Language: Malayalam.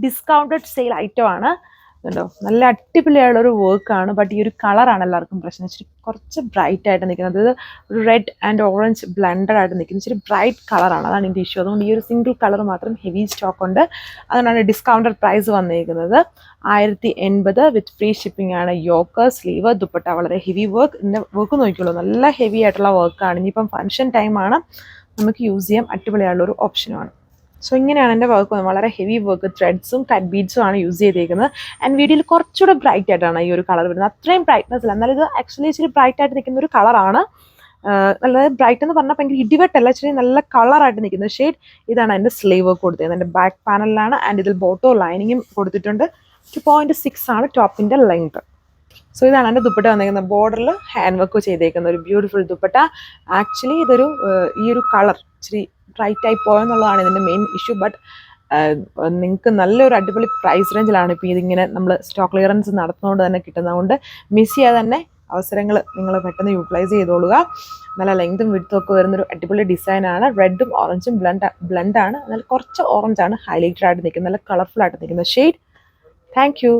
ഡിസ്കൗണ്ടഡ് സെയിൽ ഐറ്റം ആണ്. കണ്ടോ, നല്ല അടിപൊളിയായുള്ളൊരു വർക്കാണ്. ബട്ട് ഈ ഒരു കളറാണ് എല്ലാവർക്കും പ്രശ്നം. ഇച്ചിരി കുറച്ച് ബ്രൈറ്റ് ആയിട്ട് നിൽക്കുന്നത്. അത് ഒരു റെഡ് ആൻഡ് ഓറഞ്ച് ബ്ലെൻഡഡ് ആയിട്ട് നിൽക്കുന്നത്. ഇച്ചിരി ബ്രൈറ്റ് കളറാണ്, അതാണ് ഇതിൻ്റെ ഇഷ്യൂ. അതുകൊണ്ട് ഈ ഒരു സിംഗിൾ കളർ മാത്രം ഹെവി സ്റ്റോക്ക് ഉണ്ട്. അതുകൊണ്ടാണ് ഡിസ്കൗണ്ടഡ് പ്രൈസ് വന്നിരിക്കുന്നത്. 1080 വിത്ത് ഫ്രീ ഷിപ്പിംഗ് ആണ്. യോക്ക്, സ്ലീവ്, ദുപ്പട്ട, വളരെ ഹെവി വർക്ക്. ഇതിൻ്റെ വർക്ക് നോക്കിയുള്ളൂ, നല്ല ഹെവി ആയിട്ടുള്ള വർക്കാണ്. ഇനിയിപ്പം ഫംഗ്ഷൻ ടൈമാണ്, നമുക്ക് യൂസ് ചെയ്യാൻ അടിപൊളിയായുള്ളൊരു ഓപ്ഷനുമാണ്. സോ ഇങ്ങനെയാണ് എൻ്റെ വർക്ക് വന്നത്. വളരെ ഹെവി വർക്ക്, ത്രെഡ്സും കട്ട് ബീഡ്സും ആണ് യൂസ് ചെയ്തേക്കുന്നത്. ആൻഡ് വീഡിയോയിൽ കുറച്ചുകൂടെ ബ്രൈറ്റ് ആയിട്ടാണ് ഈ ഒരു കളർ വരുന്നത്. അത്രയും ബ്രൈറ്റ്നസ് ഇല്ല, എന്നാലും ഇത് ആക്ച്വലി ഇച്ചിരി ബ്രൈറ്റ് ആയിട്ട് നിൽക്കുന്ന ഒരു കളറാണ്. നല്ല ബ്രൈറ്റ് എന്ന് പറഞ്ഞാൽ ഭയങ്കര ഇടിവെട്ടല്ല, ഇച്ചിരി നല്ല കളറായിട്ട് നിൽക്കുന്ന ഷെയ്ഡ്. ഇതാണ് എൻ്റെ സ്ലീവ് വർക്ക് കൊടുത്തത്. എൻ്റെ ബാക്ക് പാനലിലാണ്. ആൻഡ് ഇതിൽ ബോട്ടോ ലൈനിങ്ങും കൊടുത്തിട്ടുണ്ട്. 2.6 ആണ് ടോപ്പിൻ്റെ ലെങ്ത്. സോ ഇതാണ് എൻ്റെ ദുപ്പട്ട വന്നിരിക്കുന്നത്. ബോർഡറിൽ ഹാൻഡ് വർക്ക് ചെയ്തേക്കുന്ന ഒരു ബ്യൂട്ടിഫുൾ ദുപ്പട്ട. ആക്ച്വലി ഇതൊരു ഈ ഒരു കളർ ഇച്ചിരി ബ്രൈറ്റ് ആയി പോയെന്നുള്ളതാണ് ഇതിൻ്റെ മെയിൻ ഇഷ്യൂ. ബട്ട് നിങ്ങൾക്ക് നല്ലൊരു അടിപൊളി പ്രൈസ് റേഞ്ചിലാണ് ഇപ്പോൾ ഇതിങ്ങനെ നമ്മൾ സ്റ്റോക്ക് ക്ലിയറൻസ് നടത്തുന്നതുകൊണ്ട് തന്നെ കിട്ടുന്നതുകൊണ്ട് മിസ് ചെയ്യാതെ തന്നെ അവസരങ്ങൾ നിങ്ങൾ പെട്ടെന്ന് യൂട്ടിലൈസ് ചെയ്തോളുക. നല്ല ലെങ്തും വിഡ്ത്തും ഒക്കെ വരുന്നൊരു അടിപൊളി ഡിസൈനാണ്. റെഡും ഓറഞ്ചും ബ്ലെൻഡാണ്. എന്നാൽ കുറച്ച് ഓറഞ്ചാണ് ഹൈലൈറ്റഡ് ആയിട്ട് നിൽക്കുന്നത്, നല്ല കളർഫുൾ ആയിട്ട് നിൽക്കുന്ന ഷെയ്ഡ്. Thank you.